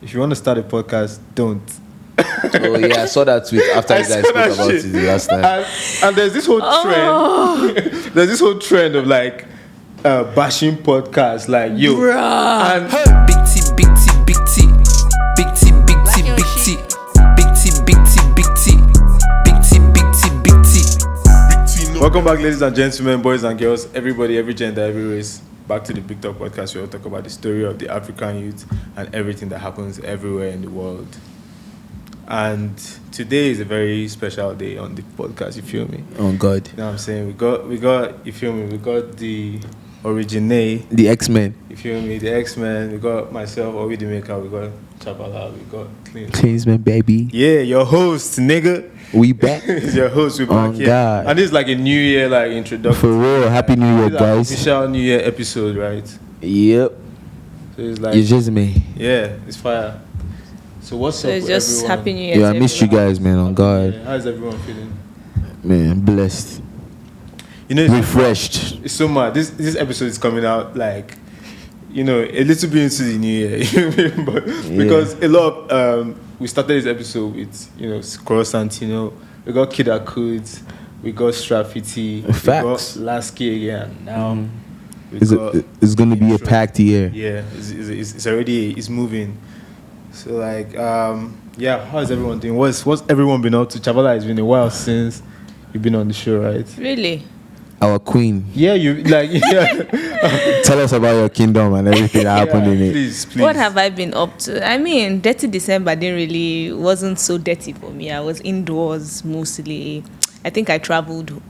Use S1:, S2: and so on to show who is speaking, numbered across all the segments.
S1: if you want to start a podcast, don't.
S2: Oh yeah, I saw that tweet after you guys spoke about it the last time.
S1: And there's this whole trend. There's this whole trend of like bashing podcasts, like yo.
S3: Bruh.
S1: And
S3: Big T, big T, big T, big T, big T, big T, big T, big T, big T, big T, big T, big T.
S1: welcome back, ladies and gentlemen, boys and girls, everybody, every gender, every race. Back to the Big Talk podcast, where we talk about the story of the African youth and everything that happens everywhere in the world. And today is a very special day on the podcast. You feel me?
S2: Oh God,
S1: You know what I'm saying? We got. You feel me? We got the Originate.
S2: the X-Men,
S1: You feel me? The X-Men. We got myself, Obi the Maker. We got Chabala. We got Clean.
S2: Kingsman, baby.
S1: Yeah, your host, nigga.
S2: We back.
S1: It's your host. We back here.
S2: God.
S1: And this is like a New Year like introduction.
S2: For real, Happy New Year,
S1: This is our
S2: guys.
S1: official New Year episode, right?
S2: Yep,
S1: So it's like,
S2: it's just me.
S1: yeah, it's fire. So what's
S3: So
S1: up,
S3: it's
S1: with
S3: just
S1: everyone?
S3: Happy New Year.
S2: Yeah, I
S3: to
S2: missed you
S3: everyone.
S2: guys, man. On God,
S1: Yeah, how's everyone feeling?
S2: man, blessed,
S1: You know, it's
S2: refreshed.
S1: It's so mad. This episode is coming out like, you know, a little bit into the new year. You know what I mean? But because a lot of we started this episode with, you know, Cross Santino, we got Kid Akuds, we got Straffiti, we
S2: Facts.
S1: got Lasky again. Now we
S2: It's,
S1: got
S2: it's gonna be a
S1: Intro.
S2: packed year.
S1: Yeah, it's already it's moving. So like yeah, how is everyone doing? What's everyone been up to? Chavala, it's been a while since you've been on the show, right?
S3: Really?
S2: Our queen.
S1: Yeah, you like yeah.
S2: Tell us about your kingdom and everything that happened in it.
S1: Please.
S3: What have I been up to? I mean, Dirty December wasn't so dirty for me. I was indoors mostly. I think I traveled home.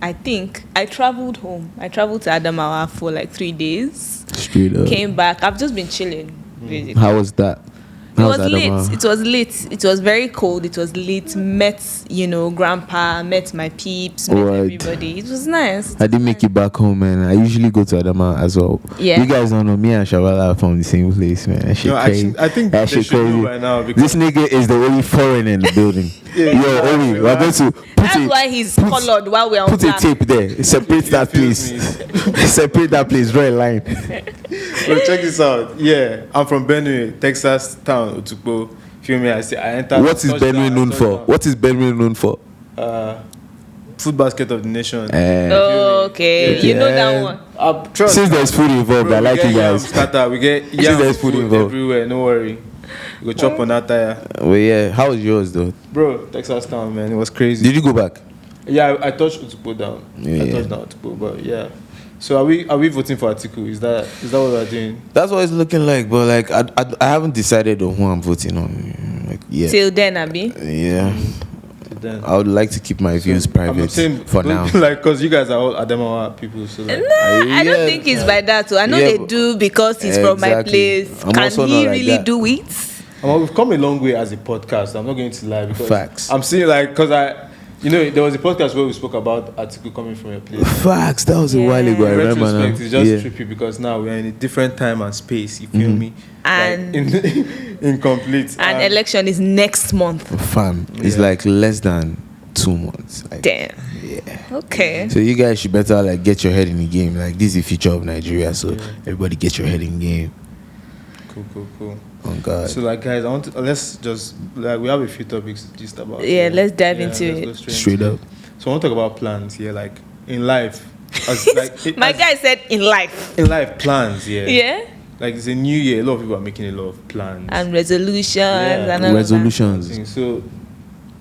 S3: I traveled to Adamawa for like 3 days.
S2: Straight up.
S3: Came back. I've just been chilling, basically.
S2: How was that?
S3: It
S2: How
S3: was
S2: Adamawa?
S3: lit. It was lit. It was very cold. It was lit. Met, grandpa, met my peeps, met
S2: Right.
S3: everybody. It was nice.
S2: I didn't make it back home, man. I usually go to Adama as well.
S3: Yeah.
S2: You guys don't know, me and Shawala are from the same place, man. That shit
S1: No,
S2: crazy.
S1: actually, I think
S2: That
S1: they
S2: shit
S1: should know
S2: crazy.
S1: by now because
S2: This nigga is the only foreigner in the building.
S1: Yeah,
S2: Yo,
S1: yeah,
S2: Obi,
S1: yeah.
S2: we're going to
S3: That's why he's colored while we're on
S2: put a
S3: black.
S2: tape there. Separate that
S1: feels
S2: place. Separate that place. Draw a line.
S1: Bro, check this out. Yeah, I'm from Benue, Texas town, Otukpo. Feel me? I entered.
S2: What is Benue known for? What is Benue known for?
S1: Food basket of the nation.
S3: Oh, okay.
S1: Yeah.
S3: You know that one.
S1: Trust.
S2: Since there's food involved,
S1: Bro,
S2: I like
S1: we
S2: you
S1: get yam
S2: guys.
S1: scatter. We get
S2: Since
S1: yam
S2: there's food
S1: food
S2: involved.
S1: everywhere. No worry. We go chop on that tire.
S2: Well, yeah. How was yours, though?
S1: Bro, Texas town, man. It was crazy.
S2: Did you go back?
S1: Yeah, I touched Otukpo down.
S2: Yeah,
S1: I touched down Otukpo, but yeah. So are we voting for Atiku? Is that what we're doing?
S2: That's what it's looking like, but like I haven't decided on who I'm voting on. Like, yeah.
S3: Till then, Abi.
S2: Yeah.
S1: Then.
S2: I would like to keep my views private for now.
S1: Like, because you guys are all Adamawa people, so like,
S3: Nah, I don't
S2: yeah.
S3: think it's by that. So I know
S2: Yeah,
S3: they
S2: but-
S3: do because he's from my
S2: Exactly.
S3: place.
S2: I'm
S3: Can
S2: also
S3: he
S2: not like
S3: really
S2: that.
S3: do it?
S1: we've come a long way as a podcast. I'm not going to lie because
S2: Facts.
S1: I'm seeing like because there was a podcast where we spoke about Atiku coming from your place.
S2: Facts. That was a while ago. I
S1: In
S2: remember now.
S1: retrospect, it's just
S2: Yeah.
S1: trippy because now we're in a different time and space. You feel me?
S3: And-
S1: like, incomplete.
S3: And election is next month.
S2: Fam, it's
S1: Yeah.
S2: like less than 2 months. Like,
S3: Damn.
S2: yeah.
S3: Okay.
S2: So you guys should better like get your head in the game. Like this is the future of Nigeria. So everybody get your head in the game.
S1: Cool.
S2: Oh God.
S1: So like guys, let's just like we have a few topics to just about.
S3: Yeah, let's dive into
S1: let's
S3: it.
S1: go
S2: Straight
S1: into
S2: up.
S1: it. So I want to talk about plans here, like in life.
S3: My guy said in life.
S1: in life plans, yeah.
S3: Yeah.
S1: Like it's a new year, a lot of people are making a lot of plans.
S3: And resolutions and all of that.
S2: Resolutions.
S1: So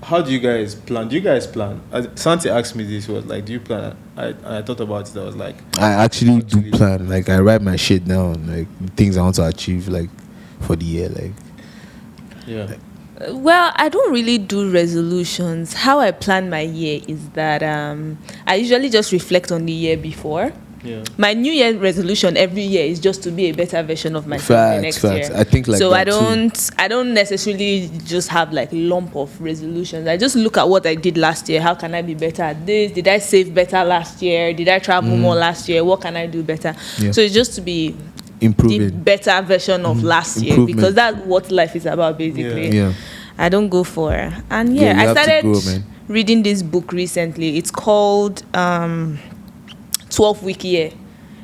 S1: how do you guys plan? Do you guys plan? Santi asked me this, was like, do you plan? I thought about it, I was like,
S2: I actually do plan. Like I write my shit down. Like things I want to achieve. Like for the year. Like
S1: yeah.
S3: Well, I don't really do resolutions. How I plan my year is that I usually just reflect on the year before.
S1: Yeah.
S3: My New Year resolution every year is just to be a better version of myself the next
S2: Facts.
S3: year.
S2: I think like
S3: so
S2: that
S3: I don't necessarily just have like lump of resolutions. I just look at what I did last year. How can I be better at this? Did I save better last year? Did I travel more last year? What can I do better?
S2: Yeah.
S3: So it's just to be the
S2: improving.
S3: better version of last year,
S2: Improvement.
S3: because that's what life is about basically.
S2: Yeah.
S3: I don't go for and
S2: Yeah, you
S3: I
S2: have to
S3: started
S2: grow, man.
S3: reading this book recently. It's called 12-Week Year.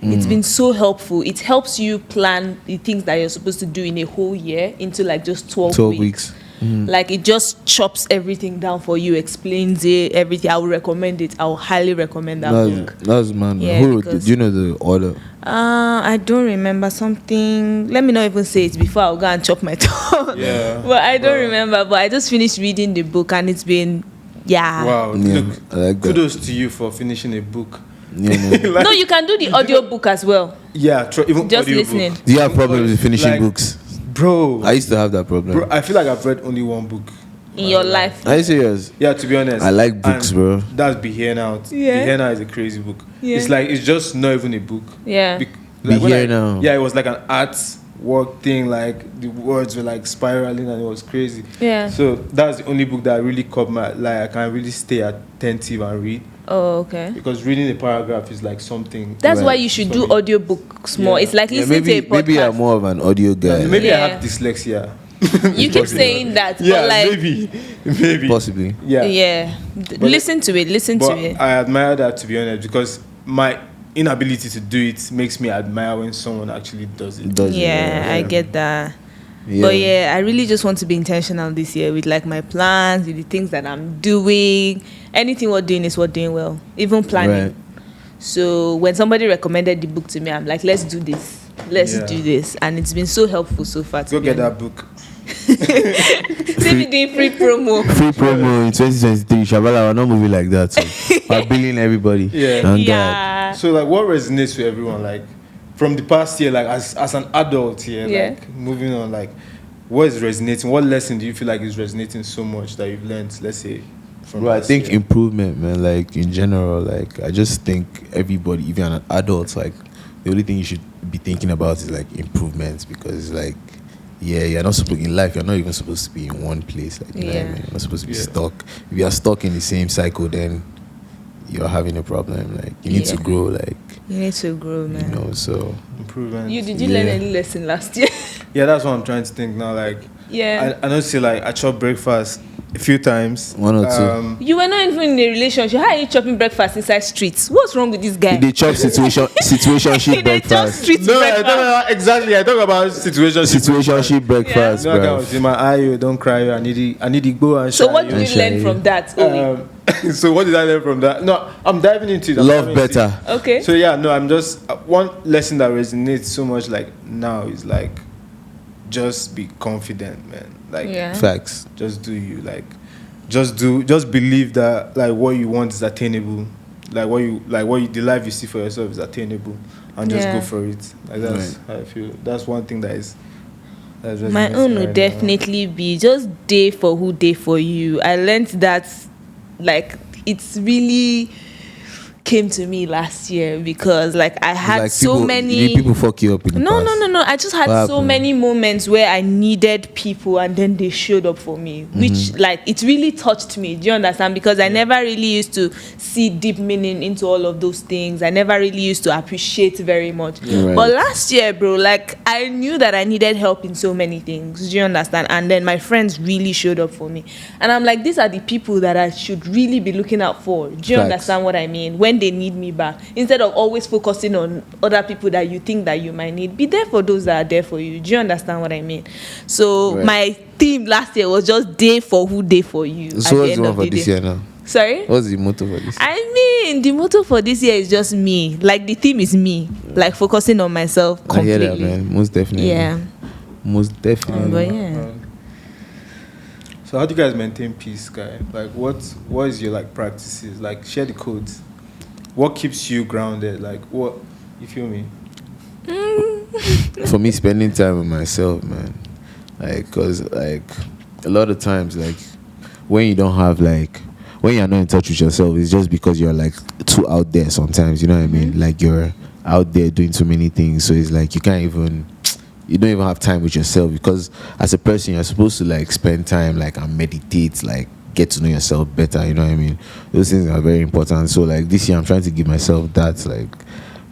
S3: It's been so helpful. It helps you plan the things that you're supposed to do in a whole year into like just 12 weeks. Like it just chops everything down for you, explains it, everything. I would recommend it. I would highly recommend that book.
S2: That's man.
S3: Yeah,
S2: Who wrote it?
S3: because-
S2: Do you know the order?
S3: I don't remember something. Let me not even say it before I'll go and chop my tongue.
S1: Yeah.
S3: But I don't remember. But I just finished reading the book and it's been,
S1: Wow.
S2: Yeah,
S1: Look,
S2: I like that.
S1: kudos to you for finishing a book.
S2: Yeah, man.
S1: Like,
S3: No, you can do the audio book as well.
S1: yeah, even
S3: Just
S1: audiobook.
S3: listening.
S2: Do you have problems with finishing
S1: Like,
S2: books?
S1: Bro,
S2: I used to have that problem.
S1: bro, I feel like I've read only one book.
S3: In your life.
S2: Are you serious?
S1: Yeah, to be honest.
S2: I like books,
S1: And
S2: bro.
S1: That's Be Here Now.
S3: Yeah.
S1: Be Here Now is a crazy book.
S3: Yeah.
S1: It's like, it's just not even a book.
S3: Yeah.
S2: Be
S1: when
S2: Here Now.
S1: Yeah, it was like an art work thing. Like the words were like spiraling and it was crazy.
S3: Yeah.
S1: So that's the only book that really caught my, like, I can really stay attentive and read.
S3: Oh, okay.
S1: Because reading a paragraph is like something.
S3: That's
S2: Right.
S3: why you should do
S1: Sorry.
S3: audiobooks more.
S1: Yeah.
S3: It's like
S2: Yeah,
S3: listening to a podcast.
S2: maybe I'm more of an audio guy.
S1: Maybe I
S3: Yeah.
S1: have dyslexia.
S3: You keep saying that,
S1: Yeah,
S3: but like,
S1: maybe.
S2: Possibly.
S1: Yeah.
S3: yeah. Listen to it. Listen
S1: But
S3: to it.
S1: I admire that, to be honest, because my inability to do it makes me admire when someone actually does it.
S2: Does it,
S3: Yeah, I
S1: yeah.
S3: get that.
S2: Yeah.
S3: But yeah, I really just want to be intentional this year with like my plans, with the things that I'm doing. Anything we're doing is we're doing well, even planning.
S2: Right.
S3: So when somebody recommended the book to me, I'm like, let's do this. Let's
S1: Yeah.
S3: do this. And it's been so helpful so far.
S1: Go get that book.
S3: See me doing free promo.
S2: Free promo in 2023. Shabala, we're not moving like that. So we're billing everybody.
S1: Yeah.
S2: And God.
S3: Yeah.
S1: So, like, what resonates with everyone? Like, from the past year, like, as an adult here,
S3: Yeah.
S1: like, moving on, like, what is resonating? What lesson do you feel like is resonating so much that you've learned, let's say, from
S2: Bro, I
S1: last
S2: think
S1: year?
S2: improvement, man. Like in general, like I just think everybody, even an adult, like the only thing you should be thinking about is like improvements, because like, yeah, you're not supposed in life. You're not even supposed to be in one place. Like, you know what I
S3: Yeah.
S2: mean? You're not supposed to be
S1: Yeah.
S2: stuck. If you are stuck in the same cycle, then you're having a problem. Like you need to
S3: Yeah.
S2: grow. Like
S3: You need to grow,
S2: you
S3: man.
S2: know. So
S1: Improvement.
S3: Did you learn
S2: Yeah.
S3: any lesson last year?
S1: Yeah, that's what I'm trying to think now. Like,
S3: Yeah.
S1: I know, see, like, I chop breakfast a few times.
S2: One or two.
S3: You were not even in a relationship. How are you chopping breakfast inside streets? What's wrong with this guy?
S2: they chop situationship
S3: They chop
S2: breakfast.
S3: street
S1: No, I
S3: breakfast.
S1: don't know exactly. I talk about
S2: Situationship breakfast,
S1: No, I
S2: bro.
S1: was in my eye, you don't cry, you. I need to go and
S3: So
S1: shy
S3: what
S1: you.
S3: did you
S2: Shy
S3: learn
S2: you.
S3: from that? Owi?
S1: So what did I learn from that? No, I'm diving into it. I'm
S2: Love
S1: diving into
S2: better.
S1: it.
S3: Okay.
S1: So yeah, no, I'm just one lesson that resonates so much like now is like just be confident, man. Like
S3: Yeah.
S2: Facts.
S1: just do you, like just believe that like what you want is attainable. Like what you the life you see for yourself is attainable, and just
S3: Yeah.
S1: go for it. Like that's how I feel. That's one thing that's
S3: My
S1: resonating
S3: own
S1: right
S3: would
S1: now.
S3: definitely be just day for who day for you. I learned that like it's really came to me last year because like I had
S2: Like,
S3: so
S2: people,
S3: many
S2: did people fuck you up in the
S3: no,
S2: past?
S3: no, no, no. I just had
S2: What
S3: so
S2: happened?
S3: many moments where I needed people and then they showed up for me, which like it really touched me. Do you understand? Because I never really used to see deep meaning into all of those things. I never really used to appreciate very much.
S2: Right.
S3: But last year, bro, like I knew that I needed help in so many things. Do you understand? And then my friends really showed up for me. And I'm like, these are the people that I should really be looking out for. Do you
S2: Facts.
S3: understand what I mean? When they need me back. Instead of always focusing on other people that you think that you might need, be there for those that are there for you. Do you understand what I mean? So
S2: Right.
S3: my theme last year was just day for who, day for you. at
S2: So what's the
S3: end
S2: one
S3: of
S2: for
S3: the
S2: this
S3: day.
S2: year now?
S3: Sorry?
S2: What's the motto for this?
S3: I mean, the motto for this year is just me. Like the theme is me. Like focusing on myself
S2: I hear
S3: completely.
S2: that, man. Most definitely.
S3: Yeah.
S2: Most definitely.
S3: But yeah.
S1: So how do you guys maintain peace, guy? Like what is your like practices? Like share the codes. What keeps you grounded? Like what, you feel me?
S2: For me, spending time with myself, man. Like, cause like a lot of times, like when you don't have like when you're not in touch with yourself, it's just because you're like too out there. Sometimes, you know what I mean? Like you're out there doing too many things, so it's like you don't even have time with yourself, because as a person you're supposed to like spend time like and meditate, like get to know yourself better, you know what I mean? Those things are very important. So like this year I'm trying to give myself that, like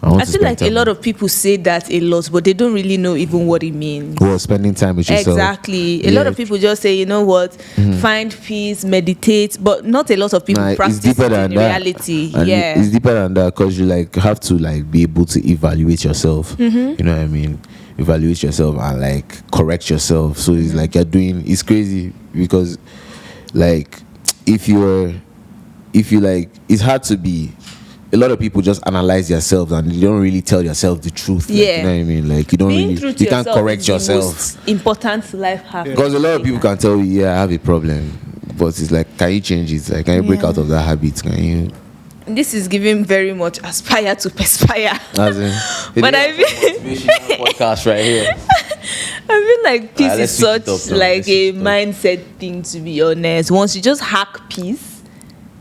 S3: I feel like a lot of people say that a lot, but they don't really know even what it means.
S2: Well, spending time with yourself.
S3: Exactly. A lot of people just say, you know what, find peace, meditate, but not a lot of people practice it in reality.
S2: And
S3: yeah,
S2: it's deeper than that because you like have to like be able to evaluate yourself. You know what I mean? Evaluate yourself and like correct yourself. So it's like it's crazy because like if you like, it's hard to be. A lot of people just analyze themselves and you don't really tell yourself the truth. Like, you know what I mean? Like you don't you can't correct yourself.
S3: Most important life happen.
S2: Because a lot of people can tell you, I have a problem, but it's like, can you change it? Like, can you break out of that habit? Can you?
S3: This is giving very much aspire to perspire.
S2: But
S3: I feel
S2: podcast right here.
S3: I feel like peace is such like a
S2: mindset
S3: mindset thing, to be honest. Once you just hack peace,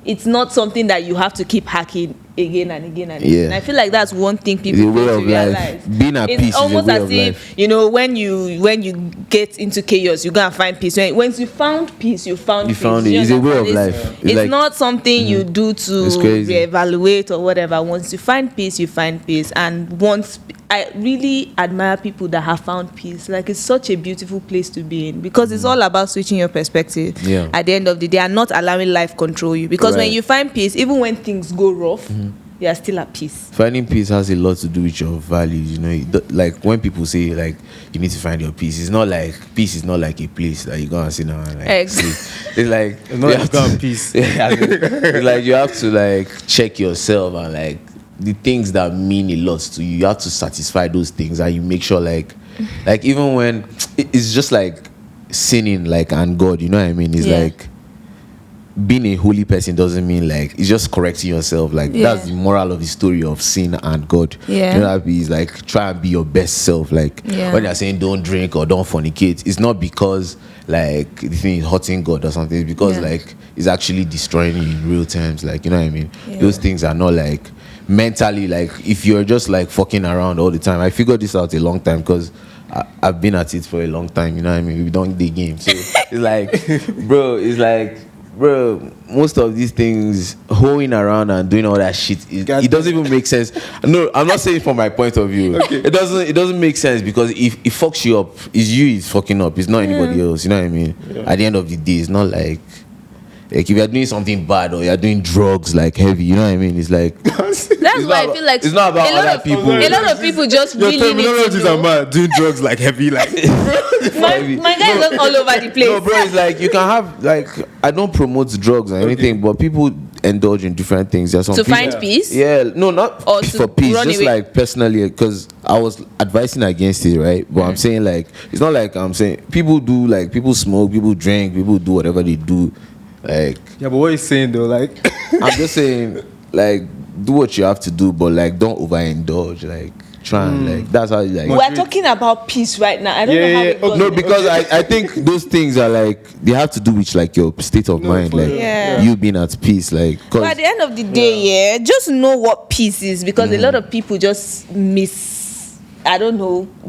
S3: it's not something that you have to keep hacking again and again and again. I feel like that's one thing people need to realize.
S2: Being at peace
S3: almost
S2: is a way
S3: as
S2: of
S3: if
S2: life.
S3: you know, when you get into chaos, you go and find peace. Once you found peace, you found peace.
S2: Found it. It's a way of life.
S3: It's like, not something you do to reevaluate or whatever. Once you find peace, you find peace. And once I really admire people that have found peace. Like, it's such a beautiful place to be in because it's all about switching your perspective at the end of the day and not allowing life control you. Because when you find peace, even when things go rough, you are still at peace.
S2: Finding peace has a lot to do with your values. You know, like when people say like you need to find your peace, it's not like peace is not like a place that you go and sit down and like sleep. It's like
S1: it's not like you peace.
S2: It's like you have to like check yourself and like the things that mean a lot to you. You have to satisfy those things and you make sure like even when it's just like sinning like and God, you know what I mean? It's like being a holy person doesn't mean like it's just correcting yourself. Like that's the moral of the story of sin and God. You know that is like try and be your best self. Like when they're saying don't drink or don't fornicate, it's not because like the thing is hurting God or something. It's because like it's actually destroying you in real terms. Like, you know what I mean? Those things are not like mentally, like if you're just like fucking around all the time. I figured this out a long time because I've been at it for a long time. You know what I mean? We don't the game. So it's like, bro, most of these things, hoeing around and doing all that shit, it doesn't even make sense. No, I'm not saying from my point of view. It doesn't make sense because if it fucks you up, it's fucking up. It's not anybody else. You know what I mean? At the end of the day, it's not like if you're doing something bad or you're doing drugs like heavy, you know what I mean? It's like
S3: that's why I feel like
S2: it's not about other people.
S3: A lot of people just really need to know.
S1: Are mad. Doing drugs like heavy, like
S3: my guy is just all over the place.
S2: No, bro, it's like you can have like I don't promote drugs or anything, but people indulge in different things. There's some
S3: to find peace.
S2: Yeah, no, not
S3: or
S2: for peace. Just away. Like personally, because I was advising against it, right? But I'm saying like it's not like I'm saying people do like people smoke, people drink, people do whatever they do. Like
S1: but what you're saying though, like
S2: I'm just saying like do what you have to do, but like don't overindulge. Like try and like that's how you like.
S3: We're talking about peace right now. I don't know how it goes.
S2: No, because I think those things are like they have to do with like your state of mind, like you being at peace. Like
S3: but at the end of the day, just know what peace is because a lot of people just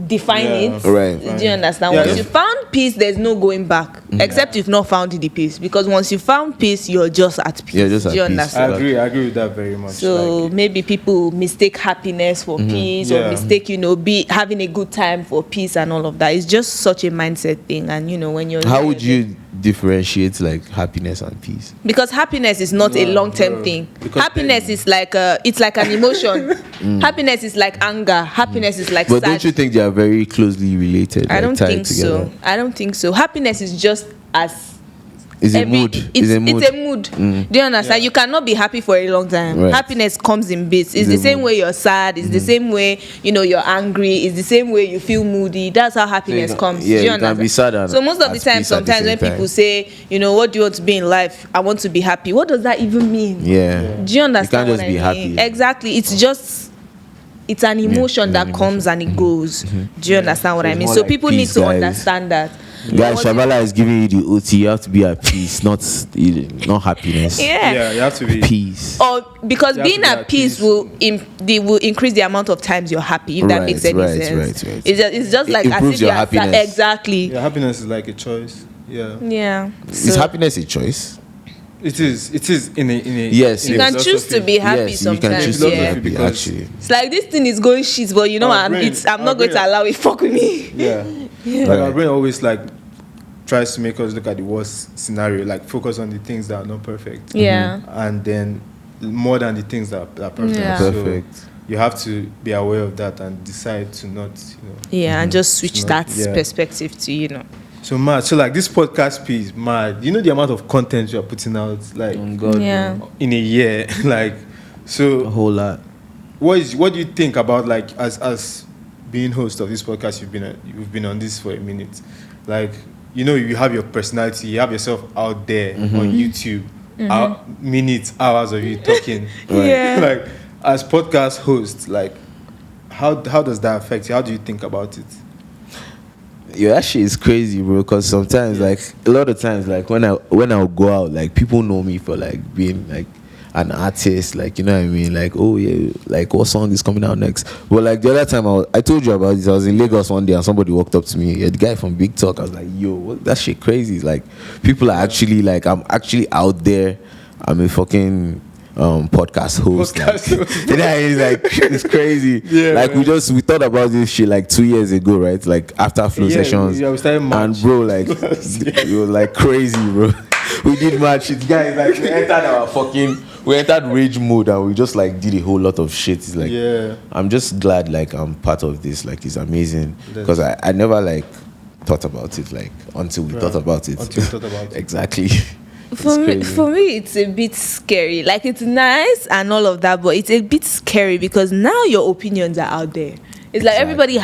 S3: define it.
S2: Right.
S3: Do you understand? Once you found peace, there's no going back. Except you've not found the peace. Because once you found peace, you're just at peace.
S2: Yeah, just at
S3: Do you
S2: peace.
S3: understand?
S1: I agree with that very much.
S3: So
S1: like,
S3: maybe people mistake happiness for peace or mistake, be having a good time for peace and all of that. It's just such a mindset thing. And when you're
S2: how would you differentiate like happiness and peace?
S3: Because happiness is not a long-term thing. Happiness is like it's like an emotion. Happiness is like anger. Happiness is like
S2: but
S3: sad.
S2: don't you think they are very closely related?
S3: I don't think
S2: together?
S3: so. I don't think so. Happiness is just as
S2: It's a mood.
S3: It's a mood. Do you understand? You cannot be happy for a long time.
S2: Right.
S3: Happiness comes in bits. It's the same way you're sad. It's the same way you're angry. It's the same way you feel moody. That's how happiness comes.
S2: Yeah,
S3: do you
S2: you
S3: understand?
S2: can be sad and
S3: so most of the time,
S2: at the
S3: sometimes
S2: same
S3: when
S2: time.
S3: people say, what do you want to be in life? I want to be happy. What does that even mean?
S2: Yeah.
S3: Do you understand?
S2: You can't just be happy.
S3: Exactly. It's an emotion that comes and it goes. Do you understand what I mean?
S2: more
S3: So
S2: like
S3: people
S2: peace,
S3: need to
S2: guys.
S3: understand that.
S2: Guys, Shabala is giving you the OT. You have to be at peace, not happiness.
S3: Yeah.
S1: you have to be
S2: Peace.
S3: Or because
S1: You have
S3: being
S1: to be
S3: at
S1: at
S3: peace
S1: peace.
S3: will increase the amount of times you're happy, if that makes any sense.
S2: Right.
S3: It's just like as
S2: improves
S3: if
S2: your
S3: you're
S2: happiness.
S3: Exactly.
S1: happiness is like a choice. Yeah.
S3: Yeah.
S2: Is
S3: So,
S2: happiness a choice?
S1: It is in a
S2: Yes,
S1: in
S3: You
S1: a
S3: can choose to
S1: philosophy.
S3: be happy
S2: yes, you can
S3: sometimes.
S2: choose to be
S3: Yeah.
S2: happy.
S1: Because-
S2: Actually,
S3: It's like this thing is going shit, but you know
S1: Our
S3: I'm
S1: brain-
S3: I'm
S1: our
S3: not going
S1: brain-
S3: to allow it fuck with me.
S1: Yeah. Like
S2: Right.
S1: our brain always like tries to make us look at the worst scenario, like focus on the things that are not perfect,
S3: Yeah.
S1: and then more than the things that are perfect.
S3: Yeah.
S1: So
S2: perfect.
S1: you have to be aware of that and decide to not,
S3: Yeah, and just switch
S1: It's
S3: that
S1: not- yeah.
S3: perspective to, you know.
S1: So mad. So like this podcast piece, mad. You know the amount of content you are putting out, like
S2: On God,
S3: Yeah.
S2: bro.
S1: in a year, like.
S2: A
S1: So
S2: whole lot.
S1: what do you think about like as being host of this podcast? You've been on this for a minute, like you have your personality, you have yourself out there on YouTube, minutes, hours of you talking.
S2: Right.
S3: Yeah.
S1: Like as podcast host, like how does that affect you? How do you think about it?
S2: Yeah, that shit is crazy, bro. Because sometimes, like a lot of times, like when I go out, like people know me for like being like an artist, like you know what I mean. Like, oh yeah, like what song is coming out next? But like the other time, I told you about this. I was in Lagos one day and somebody walked up to me. Yeah, the guy from Big Talk. I was like, yo, what, that shit crazy. It's like people are actually like I'm actually out there. I'm a fucking podcast host.
S1: Podcast
S2: Like,
S1: host.
S2: yeah, it's like it's crazy.
S1: Yeah,
S2: like
S1: man.
S2: we thought about this shit like 2 years ago, right? Like after flow
S1: Yeah,
S2: sessions.
S1: yeah, we started
S2: and
S1: March.
S2: bro, like it was like crazy, bro. We did mad shit, guys. Like we entered rage mode and we just like did a whole lot of shit. It's like
S1: Yeah.
S2: I'm just glad like I'm part of this. Like it's amazing
S1: That's-
S2: because I never like thought about it like until we
S1: Right.
S2: thought about it.
S1: Until we thought about it.
S2: Exactly.
S3: For me, it's a bit scary. Like it's nice and all of that, but it's a bit scary because now your opinions are out there. It's like everybody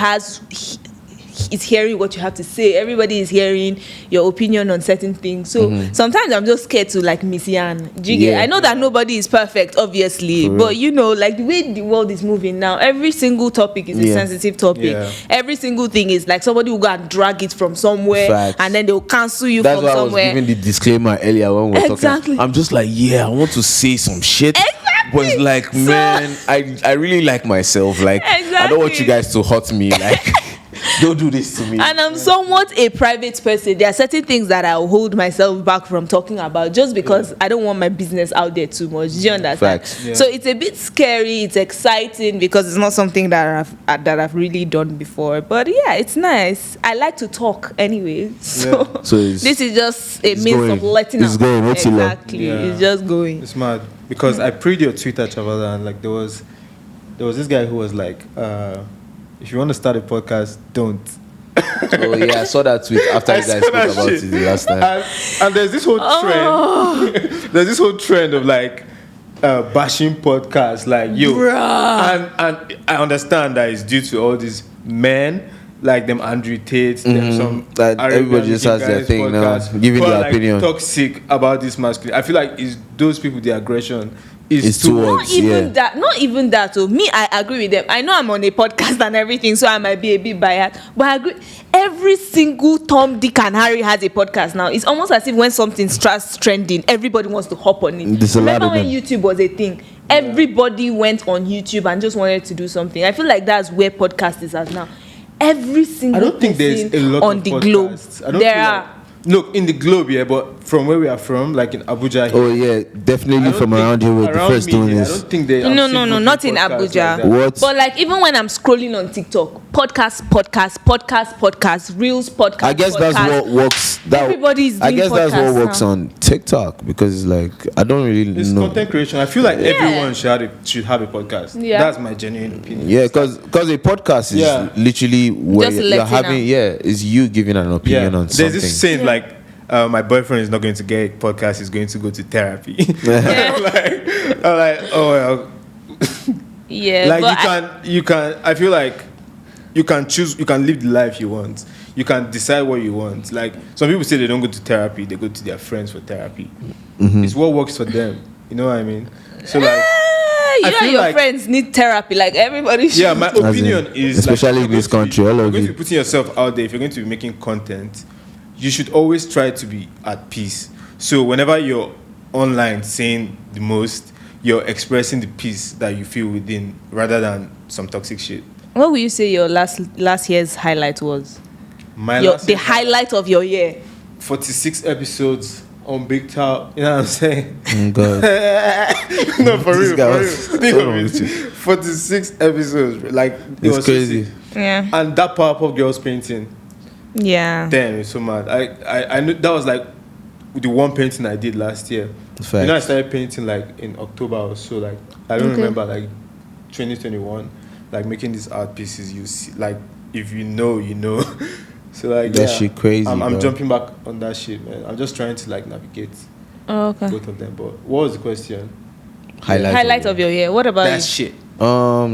S3: is hearing what you have to say. Everybody is hearing your opinion on certain things. So sometimes I'm just scared to like miss Yan. Do you get?
S2: Yeah.
S3: I know that nobody is perfect, obviously,
S2: For real.
S3: but you know, like the way the world is moving now, every single topic is a
S2: Yeah.
S3: sensitive topic.
S1: Yeah.
S3: Every single thing is like somebody will go and drag it from somewhere,
S2: Facts.
S3: and then they'll cancel you
S2: That's
S3: from
S2: why I was
S3: somewhere.
S2: giving the disclaimer earlier when we were
S3: Exactly.
S2: talking. I'm just like, yeah, I want to say some shit.
S3: Exactly.
S2: But it's like,
S3: So-
S2: man, I really like myself. Like, I don't want
S3: Exactly.
S2: you guys to hurt me. Like, don't do this to me.
S3: And I'm somewhat a private person. There are certain things that I'll hold myself back from talking about just because I don't want my business out there too much. Do you understand?
S2: Facts.
S1: Yeah.
S3: So it's a bit scary. It's exciting because it's not something that I've really done before. But yeah, it's nice. I like to talk anyway. So,
S2: So it's-
S3: this is just a
S2: it's
S3: means
S2: going.
S3: of letting
S2: It's
S3: out.
S2: going. What's it like?
S3: Exactly.
S1: Yeah.
S3: It's just going.
S1: It's mad because I pre'd your Twitter, Chavala, and like there was this guy who was like, if you want to start a podcast, don't.
S2: Oh yeah, I saw that tweet after
S1: I
S2: you guys
S1: saw
S2: spoke
S1: that
S2: about
S1: shit.
S2: it the last time.
S1: And there's this whole trend. There's this whole trend of like bashing podcasts, like yo.
S3: Bruh.
S1: And I understand that it's due to all these men. Like them Andrew Tate, them some
S2: That everybody
S1: Arabian
S2: just has their
S1: guys
S2: thing now,
S1: podcasts
S2: giving
S1: who are,
S2: their
S1: like,
S2: opinion.
S1: Toxic about this masculine. I feel like it's those people the aggression is
S2: It's
S1: too
S2: towards-
S3: Not even
S2: yeah.
S3: that. Not even that. So me, I agree with them. I know I'm on a podcast and everything, so I might be a bit biased. But I agree. Every single Tom, Dick, and Harry has a podcast now. It's almost as if when something starts trending, everybody wants to hop on it.
S2: There's a lot
S3: Remember
S2: of
S3: when
S2: them.
S3: YouTube was a thing? Everybody went on YouTube and just wanted to do something. I feel like that's where podcast is at now. Every single
S1: I don't think there's
S3: person
S1: a lot
S3: on
S1: of
S3: the
S1: podcasts.
S3: globe.
S1: I don't
S3: There
S1: feel
S3: are.
S1: like- look in the globe, yeah, but from where we are from, like in Abuja. here,
S2: Oh yeah,
S1: I
S2: definitely
S1: don't
S2: from
S1: think-
S2: around here. We're the
S1: around
S2: first
S1: me,
S2: doing
S1: yeah, I
S2: this.
S1: don't think they.
S3: No, not in Abuja.
S2: What?
S3: But like even when I'm scrolling on TikTok, podcast, reels, podcast.
S2: I guess that's what works.
S3: Everybody's
S2: I
S3: doing
S2: guess that's what
S3: podcasts
S2: works
S3: now.
S2: on TikTok because like I don't really
S1: It's
S2: know.
S1: content creation. I feel like
S3: Yeah.
S1: everyone should have a podcast.
S3: Yeah.
S1: That's my genuine opinion.
S2: Yeah, because a podcast is
S1: Yeah.
S2: literally where
S3: Just
S2: you're
S3: letting
S2: having
S3: out.
S2: is you giving an opinion on
S1: There's
S2: something.
S1: this saying like, my boyfriend is not going to get a podcast. He's going to go to therapy. I'm like, oh well.
S3: Yeah,
S1: Like
S3: but
S1: you can. I feel like you can choose. You can live the life you want. You can decide what you want. Like some people say they don't go to therapy. They go to their friends for therapy. It's what works for them. You know what I mean? So like.
S3: you
S1: I
S3: and
S1: feel
S3: your
S1: like-
S3: friends need therapy. Like everybody should.
S1: Yeah, my opinion
S2: in-
S1: is
S2: especially
S1: like,
S2: in this country, all
S1: you're
S2: of
S1: going
S2: you.
S1: to be putting yourself out there. If you're going to be making content, you should always try to be at peace. So whenever you're online saying the most, you're expressing the peace that you feel within, rather than some toxic shit.
S3: What would you say your last year's highlight was?
S1: My
S3: The
S1: last year,
S3: highlight of your year.
S1: 46 episodes on Big Top. You know what I'm saying?
S2: God.
S1: No, for
S2: This
S1: real,
S2: guy
S1: for real.
S2: was-
S1: Think
S2: hold
S1: of
S2: on
S1: it.
S2: with you.
S1: 46 episodes. Like, it
S2: It's
S1: was so
S2: crazy.
S1: sick.
S3: Yeah.
S1: And that Powerpuff Girls painting,
S3: Yeah.
S1: damn, it's so mad. I knew that was like the one painting I did last year.
S2: Facts.
S1: You know, I started painting like in October or so. Like, I don't
S3: Okay.
S1: remember, like 2021, like making these art pieces. You see, like, if you know, you know. So like
S2: That shit crazy,
S1: I'm
S2: bro.
S1: jumping back on that shit, man. I'm just trying to like navigate
S3: Oh, okay.
S1: both of them. But what was the question?
S3: Highlight of your year. What about
S1: That
S3: you?
S1: shit.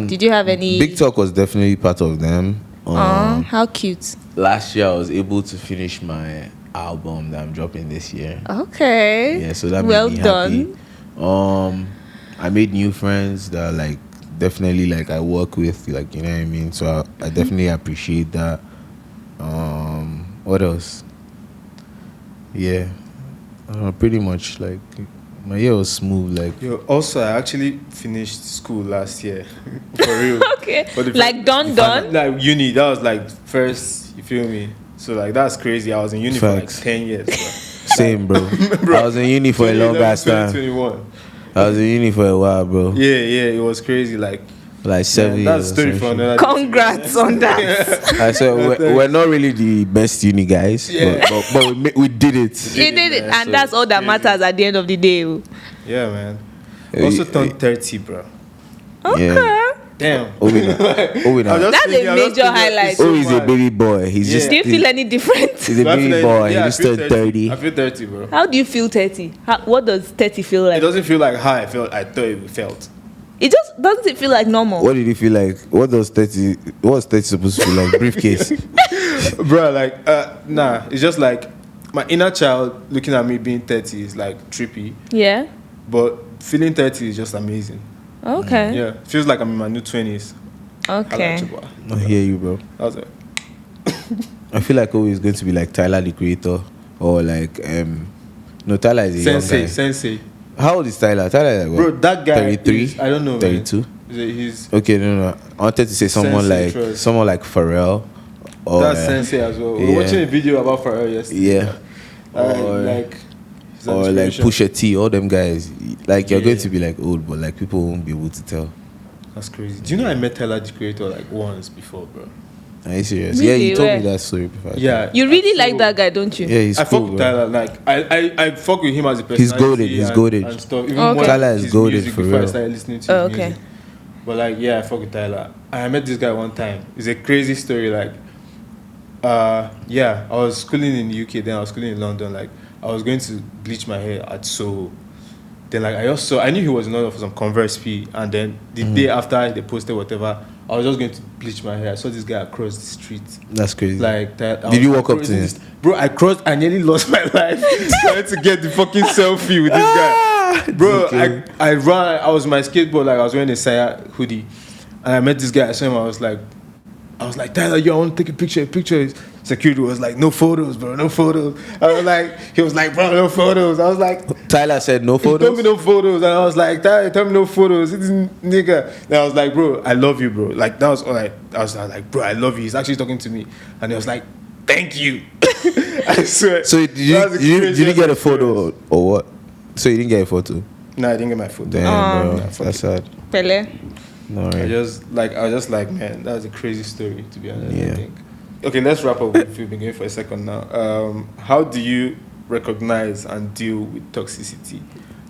S3: Did you have any?
S2: Big Talk was definitely part of them.
S3: Aw, how cute.
S2: Last year I was able to finish my album that I'm dropping this year.
S3: Okay.
S2: Yeah, so that made
S3: well
S2: me
S3: done.
S2: happy. I made new friends that like definitely like I work with, like, you know what I mean. So I definitely appreciate that. What else? Yeah, pretty much like my year was smooth. Like
S1: Yo, also, I actually finished school last year. For real.
S3: Okay.
S1: For the
S3: Like done.
S1: Like uni, that was like first, you feel me? So like that's crazy. I was in uni
S2: Facts.
S1: for like 10 years. Bro.
S2: same, bro. I was in uni for a long ass time.
S1: 2021.
S2: I was in uni for a while, bro.
S1: Yeah, it was crazy. Like,
S2: Like 7
S1: man,
S2: years.
S1: that's a
S2: or
S1: story
S2: some
S1: for
S2: shit.
S1: another day.
S3: Congrats on that.
S2: I said we're not really the best uni guys,
S1: Yeah.
S2: but we did it.
S3: You did it,
S1: man,
S3: and
S1: so
S3: that's all that
S1: crazy.
S3: matters at the end of the day. Oh.
S1: Yeah, man.
S2: Eh,
S1: Also
S2: eh,
S1: turned 30, bro.
S3: Okay.
S2: Yeah.
S1: Damn.
S2: Ovina.
S1: I was just
S3: That's a
S1: thinking- I was
S3: major
S1: thinking,
S3: highlight.
S1: it's so
S2: Oh, he's a
S1: mad.
S2: baby boy. He's
S1: Yeah.
S2: just
S3: Do you feel any different?
S2: he's a
S1: So I
S2: baby
S1: feel
S2: boy.
S1: like-
S2: He
S1: yeah,
S2: just
S1: I feel
S2: turned 30.
S1: I feel 30, bro.
S3: How do you feel 30? What does 30 feel
S1: It
S3: like?
S1: doesn't feel like how I thought it felt.
S3: It just doesn't it feel like normal?
S2: What did he feel like? What was 30 supposed to feel like? Briefcase.
S1: Bro, like, nah, it's just like my inner child looking at me being 30 is like trippy,
S3: Yeah.
S1: but feeling 30 is just amazing.
S3: Okay.
S1: Yeah, feels like I'm in my new 20s. I
S3: Okay.
S1: like it, bro.
S2: I hear you, bro.
S1: That was it.
S2: I feel like always going to be like Tyler the Creator or like no, Tyler is a young guy.
S1: Sensei.
S2: How old is Tyler? Tyler is like
S1: Bro,
S2: what?
S1: that guy
S2: 33?
S1: is, I don't know, man.
S2: 32?
S1: He's
S2: Okay, no. I wanted to say someone
S1: Sensei
S2: like
S1: Trust.
S2: someone like Pharrell or
S1: that's Sensei as well. We
S2: yeah.
S1: were watching a video about Pharrell yesterday.
S2: yeah.
S1: Like his
S2: Or like
S1: inspiration.
S2: Pusha T, all them guys. Like you're
S1: Yeah.
S2: going to be like old, but like people won't be able to tell.
S1: That's crazy. Do you know I met Tyler the Creator like once before, bro?
S2: Are you serious?
S3: Really?
S2: Yeah, you told
S3: Where?
S2: me that story before.
S1: Yeah.
S3: You really
S1: So-
S3: like that guy, don't you?
S2: Yeah, he's
S1: I
S2: cool,
S1: fuck with
S2: bro.
S1: Tyler. Like I fuck with him as a person.
S2: He's goated, he's goated.
S1: and stuff. Even
S3: Okay.
S1: more
S2: Tyler is
S1: his
S2: goated
S1: music
S2: for
S1: before I
S2: real.
S1: started listening to
S3: Oh,
S1: his
S3: okay.
S1: music. But like, yeah, I fuck with Tyler. I met this guy one time. It's a crazy story. Like, yeah, I was schooling in the UK. Then I was schooling in London. Like, I was going to bleach my hair at Soho. Then like I knew he was in London for some Converse fee. And then the day after they posted whatever, I was just going to bleach my hair. I saw this guy across the street.
S2: That's crazy.
S1: Like that. I
S2: Did
S1: was
S2: you walk up to
S1: crossing
S2: him?
S1: this- Bro, I crossed. I nearly lost my life trying to get the fucking selfie with this guy. Bro,
S2: okay.
S1: I ran. I was on my skateboard, like I was wearing a Saya hoodie, and I met this guy. I saw him. I was like, Tyler, yo, I want to take a picture. Security was like, no photos, bro, no photos. I was like, he was like, bro, no photos. I was like,
S2: Tyler said no
S1: Tell me
S2: photos.
S1: no photos, and I was like, Tyler, tell me no photos. This nigga. And I was like, bro, I love you, bro. Like that was all I was like, bro, I love you. He's actually talking to me, and he was like, thank you. I swear.
S2: So did you,
S1: That was the
S2: did you
S1: craziest
S2: get a
S1: experience.
S2: photo or what? So you didn't get a photo?
S1: No, I didn't get my photo.
S2: Damn, bro.
S1: fuck
S2: That's
S1: it.
S2: sad.
S3: Pele.
S2: No,
S1: I
S2: right.
S1: was just like, man, that was a crazy story, to be honest. I
S2: Yeah.
S1: think. Okay, let's wrap up. If you've been going for a second now, how do you recognize and deal with toxicity?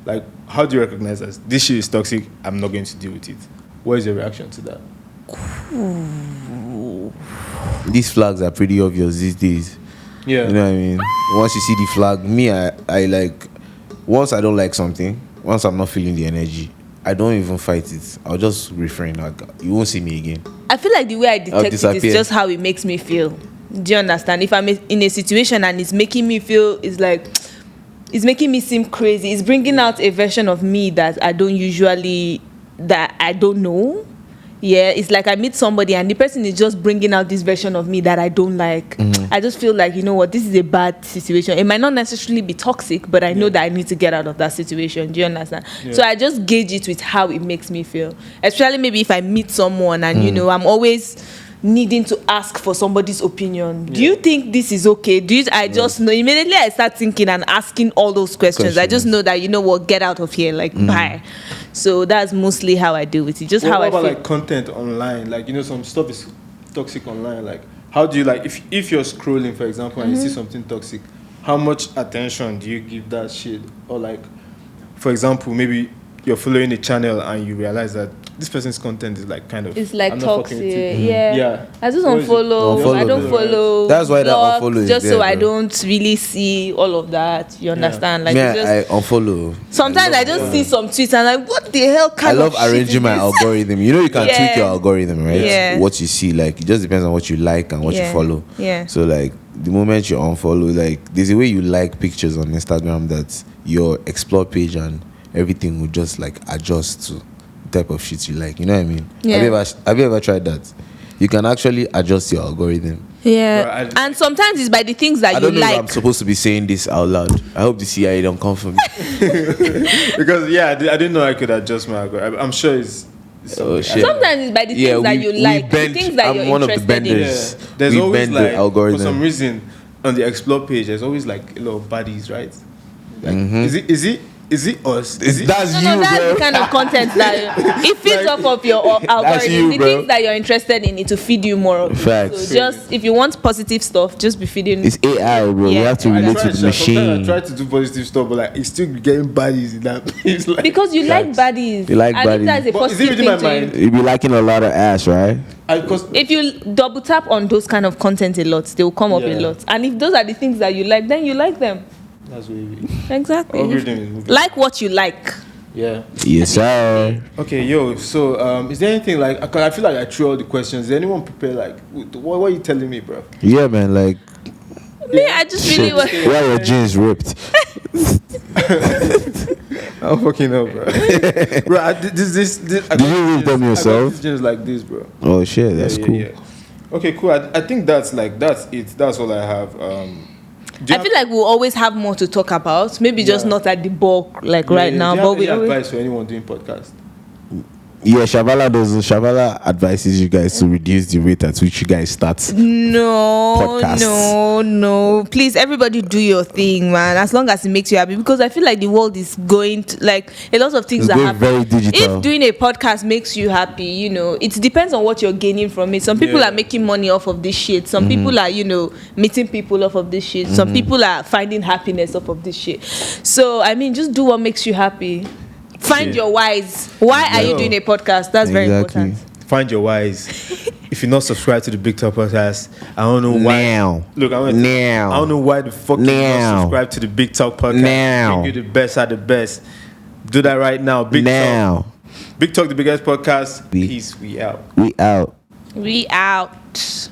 S1: Like, how do you recognize that this shit is toxic? I'm not going to deal with it. What is your reaction to that?
S2: These flags are pretty obvious these days.
S1: Yeah.
S2: You know what I mean? Once you see the flag, me, I like, once I don't like something, once I'm not feeling the energy, I don't even fight it. I'll just refrain. Like, you won't see me again.
S3: I feel like the way I detect it
S2: disappear.
S3: is just how it makes me feel. Do you understand? If I'm in a situation and it's making me feel, it's like, it's making me seem crazy. It's bringing out a version of me that I don't know. Yeah, it's like I meet somebody and the person is just bringing out this version of me that I don't like. I just feel like, you know what, this is a bad situation. It might not necessarily be toxic, but I know that I need to get out of that situation. Do you understand?
S1: Yeah.
S3: So I just gauge it with how it makes me feel. Especially maybe if I meet someone and, you know, I'm always needing to ask for somebody's opinion. Do you think this is okay? I just know immediately I start thinking and asking all those questions. I just know that, you know what, get out of here, like bye. So that's mostly how I deal with it. Just how I feel.
S1: What about like content online? Like, you know, some stuff is toxic online. Like, how do you, like, if you're scrolling, for example, and you see something toxic, how much attention do you give that shit? Or like, for example, maybe you're following a channel and you realize that this person's content is like kind of,
S3: it's like
S1: I'm not fucking
S3: toxic.
S1: with you.
S3: Yeah. I just
S1: What is it?
S3: unfollow. I don't
S2: Unfollow,
S3: follow.
S2: That's why that
S3: blogs,
S2: unfollow is
S3: just
S2: there,
S3: so I
S2: bro.
S3: don't really see all of that. You understand? Like,
S2: Yeah,
S3: it's just,
S2: I unfollow.
S3: sometimes I just see some tweets and I'm like, what the hell
S2: I
S3: kind
S2: love
S3: of shit
S2: arranging
S3: is
S2: my
S3: this?
S2: algorithm. You know, you can tweak
S3: Yeah.
S2: your algorithm, right?
S3: Yeah.
S2: What you see, like, it just depends on what you like and what you
S3: Yeah.
S2: follow.
S3: Yeah.
S2: So, like, the moment you unfollow, like, there's a way you like pictures on Instagram that your explore page and everything will just like adjust to the type of shit you like. You know what I mean?
S3: Yeah.
S2: Have you ever tried that? You can actually adjust your algorithm.
S3: Yeah.
S1: Bro,
S3: And sometimes it's by the things that
S2: I
S3: you
S2: don't know if
S3: like.
S2: I'm supposed to be saying this out loud. I hope the CIA don't come for me.
S1: Because I didn't know I could adjust my algorithm. I'm sure it's
S2: Oh shit.
S3: Sometimes it's by the things that you like,
S2: bend,
S3: the things that
S2: I'm
S3: you're
S2: one of the
S3: interested in.
S2: benders.
S1: There's
S2: We
S1: always
S2: bend
S1: like,
S2: the algorithm.
S1: for some reason, on the explore page, there's always like a lot of baddies, right? Like, is it us? Is it?
S2: That's
S3: No,
S2: you,
S3: that's
S2: bro.
S3: the kind of content that it feeds off of your algorithm.
S2: you,
S3: The
S2: bro.
S3: things that you're interested in, it to feed you more of it.
S2: Facts.
S3: So just if you want positive stuff, just be feeding.
S2: It's AI, bro. We
S3: Yeah.
S2: have to
S1: I
S2: relate
S1: try
S2: to the
S1: sometimes
S2: machine.
S1: I try to do positive stuff, but like it's still getting baddies in that. It's like,
S3: Because you like baddies.
S2: You like
S3: I think
S2: baddies.
S3: that's a
S1: But is it
S3: positive
S1: reading my
S3: thing to you.
S1: mind?
S2: You be liking a lot of ass, right?
S1: because
S3: If you double tap on those kind of content a lot, they will come up a
S1: Yeah.
S3: lot. And if those are the things that you like, then you like them.
S1: that's what it is.
S3: Exactly.
S1: Algorithm is moving.
S3: Like what you like.
S1: Yeah.
S2: Yes, sir.
S1: Okay, yo. So, is there anything like? I feel like I threw all the questions. Is anyone prepared? Like, what are you telling me, bro?
S2: Yeah, man. Like,
S3: Me, I just really want.
S2: why your jeans ripped?
S1: I'm fucking up, bro. Bro, this.
S2: Did you rip them yourself?
S1: These jeans like this, bro.
S2: Oh shit, that's
S1: Yeah,
S2: cool.
S1: yeah. Okay, cool. I think that's it. That's all I have. Do you
S3: I feel like we'll always have more to talk about. Maybe just
S1: Yeah.
S3: not at the bulk, like right now.
S1: Do you
S3: But
S1: have
S3: we
S1: any
S3: always.
S1: advice for anyone doing podcast?
S2: Yeah, Shavala advises you guys to reduce the rate at which you guys start. Podcasts.
S3: No. Please, everybody do your thing, man. As long as it makes you happy. Because I feel like the world is going to, like, a lot of things
S2: It's
S3: that
S2: going
S3: happen.
S2: very digital.
S3: If doing a podcast makes you happy, you know, it depends on what you're gaining from it. Some people
S1: Yeah.
S3: are making money off of this shit. Some
S2: Mm-hmm.
S3: people are, you know, meeting people off of this shit. Some people are finding happiness off of this shit. So, I mean, just do what makes you happy. Find
S1: Yeah.
S3: your whys. Why are you
S1: Yeah.
S3: doing a podcast? That's very
S2: Exactly.
S3: important.
S1: Find your whys. If you're not subscribed to the Big Talk podcast, I don't know why.
S2: Now.
S1: Look, I
S2: Now.
S1: don't know why the fuck you're
S2: Now.
S1: not subscribed to the Big Talk podcast.
S2: Now.
S1: Bring you the best out the best. Do that right now. Big
S2: Now.
S1: Talk. Big Talk, the biggest podcast.
S2: We-
S1: Peace. We out.
S2: We out.
S3: We out.